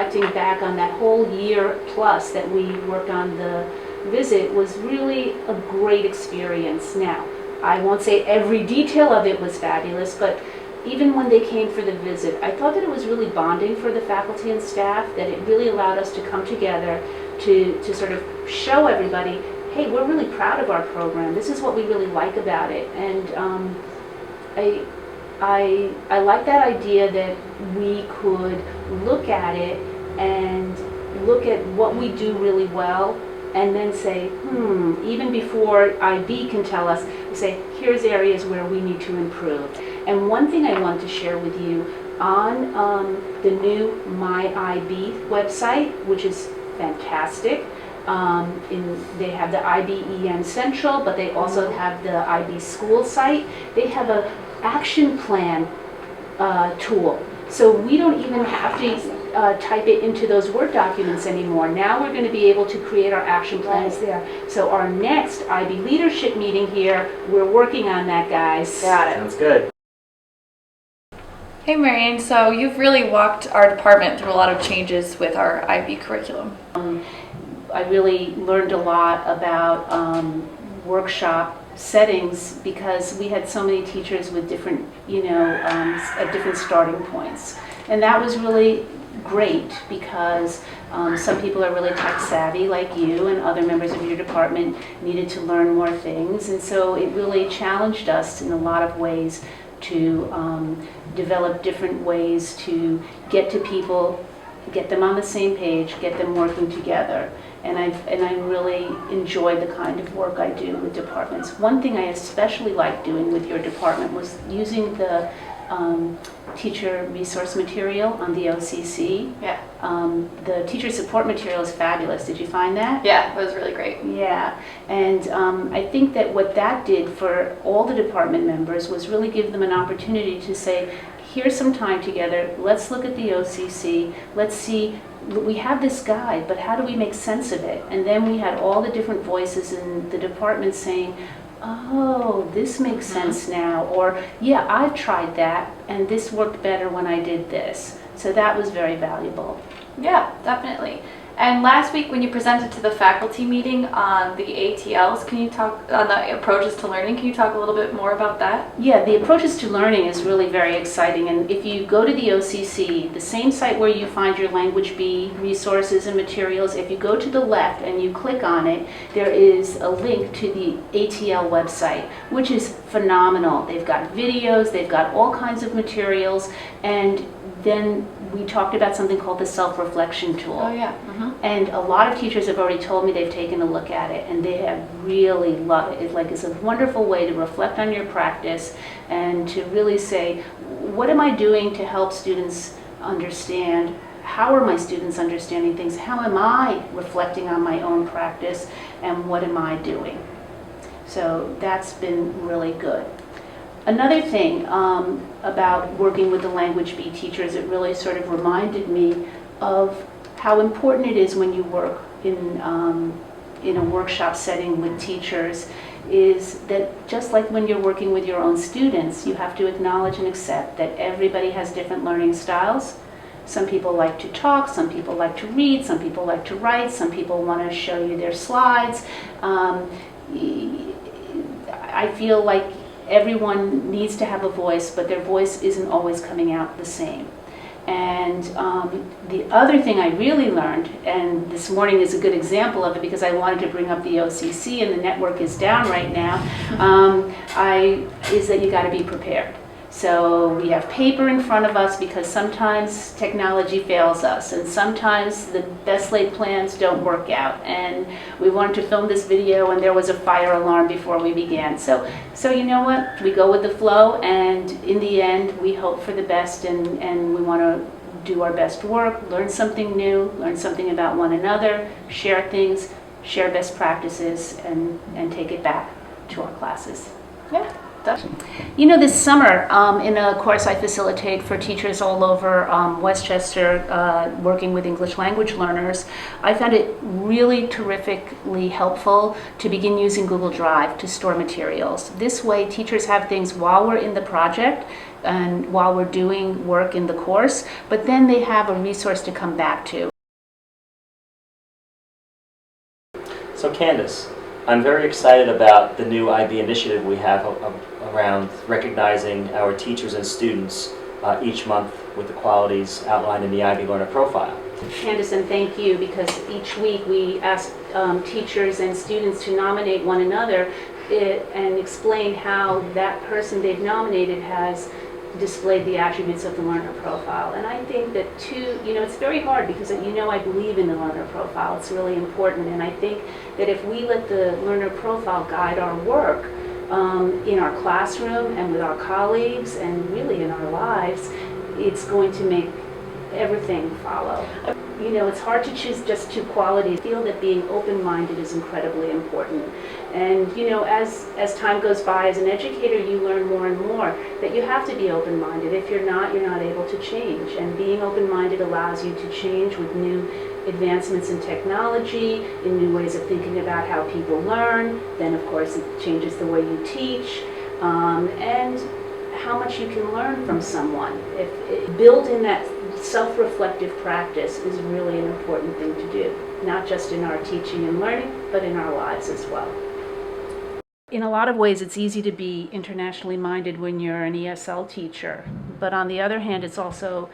reflecting back on that whole year plus that we worked on the visit, was really a great experience. Now, I won't say every detail of it was fabulous, but even when they came for the visit, I thought that it was really bonding for the faculty and staff, that it really allowed us to come together to sort of show everybody, hey, we're really proud of our program. This is what we really like about it. And I like that idea that we could look at it and look at what we do really well, and then say, even before IB can tell us, say, here's areas where we need to improve. And one thing I want to share with you, on the new My IB website, which is fantastic, they have the IBEM Central, but they also have the IB School site. They have a action plan tool. So we don't even have to type it into those Word documents anymore. Now we're going to be able to create our action plans there. So our next IB leadership meeting here, we're working on that, guys. Got it. Sounds good. Hey Marion, so you've really walked our department through a lot of changes with our IB curriculum. I really learned a lot about workshop settings, because we had so many teachers with different, at different starting points. And that was really great, because some people are really tech savvy like you, and other members of your department needed to learn more things. And so it really challenged us in a lot of ways to develop different ways to get to people, get them on the same page, get them working together. And I really enjoyed the kind of work I do with departments. One thing I especially liked doing with your department was using the teacher resource material on the OCC. Yeah. The teacher support material is fabulous. Did you find that? Yeah, it was really great. Yeah, and I think that what that did for all the department members was really give them an opportunity to say, here's some time together, let's look at the OCC, let's see, we have this guide, but how do we make sense of it? And then we had all the different voices in the department saying, oh, this makes sense now, or yeah, I've tried that, and this worked better when I did this. So that was very valuable. Yeah, definitely. And last week when you presented to the faculty meeting on the ATLs, can you talk on the approaches to learning? Can you talk a little bit more about that? Yeah, the approaches to learning is really very exciting. And if you go to the OCC, the same site where you find your Language B resources and materials, if you go to the left and you click on it, there is a link to the ATL website, which is phenomenal. They've got videos, they've got all kinds of materials, and then we talked about something called the self-reflection tool. Oh yeah. And a lot of teachers have already told me they've taken a look at it and they have really loved it. It's a wonderful way to reflect on your practice and to really say, what am I doing to help students understand? How are my students understanding things? How am I reflecting on my own practice? And what am I doing? So that's been really good. Another thing about working with the Language B teachers, it really sort of reminded me of how important it is when you work in a workshop setting with teachers, is that just like when you're working with your own students, you have to acknowledge and accept that everybody has different learning styles. Some people like to talk, some people like to read, some people like to write, some people want to show you their slides. I feel like everyone needs to have a voice, but their voice isn't always coming out the same. And the other thing I really learned, and this morning is a good example of it because I wanted to bring up the OCC and the network is down right now, is that you got to be prepared. So we have paper in front of us because sometimes technology fails us and sometimes the best laid plans don't work out. And we wanted to film this video and there was a fire alarm before we began. So you know what? We go with the flow, and in the end we hope for the best, and we want to do our best work, learn something new, learn something about one another, share things, share best practices, and take it back to our classes. Yeah. You know, this summer, in a course I facilitate for teachers all over Westchester, working with English language learners, I found it really terrifically helpful to begin using Google Drive to store materials. This way, teachers have things while we're in the project and while we're doing work in the course, but then they have a resource to come back to. So Candace, I'm very excited about the new IB initiative we have around recognizing our teachers and students each month with the qualities outlined in the IB Learner Profile. Candace, and thank you, because each week we ask teachers and students to nominate one another and explain how that person they've nominated has displayed the attributes of the learner profile. And I think that it's very hard because I believe in the learner profile. It's really important, and I think that if we let the learner profile guide our work in our classroom and with our colleagues and really in our lives, it's going to make everything follow. It's hard to choose just two qualities. I feel that being open-minded is incredibly important. And as time goes by as an educator, you learn more and more that you have to be open-minded. If you're not able to change. And being open-minded allows you to change with new advancements in technology, in new ways of thinking about how people learn. Then of course it changes the way you teach, and how much you can learn from someone. Building that self-reflective practice is really an important thing to do, not just in our teaching and learning, but in our lives as well. In a lot of ways, it's easy to be internationally minded when you're an ESL teacher, but on the other hand, it's also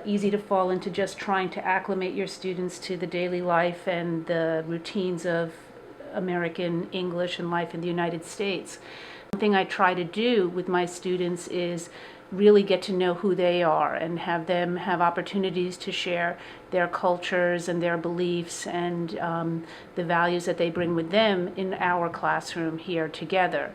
easy to fall into just trying to acclimate your students to the daily life and the routines of American English and life in the United States. One thing I try to do with my students is really get to know who they are and have them have opportunities to share their cultures and their beliefs and the values that they bring with them in our classroom here together.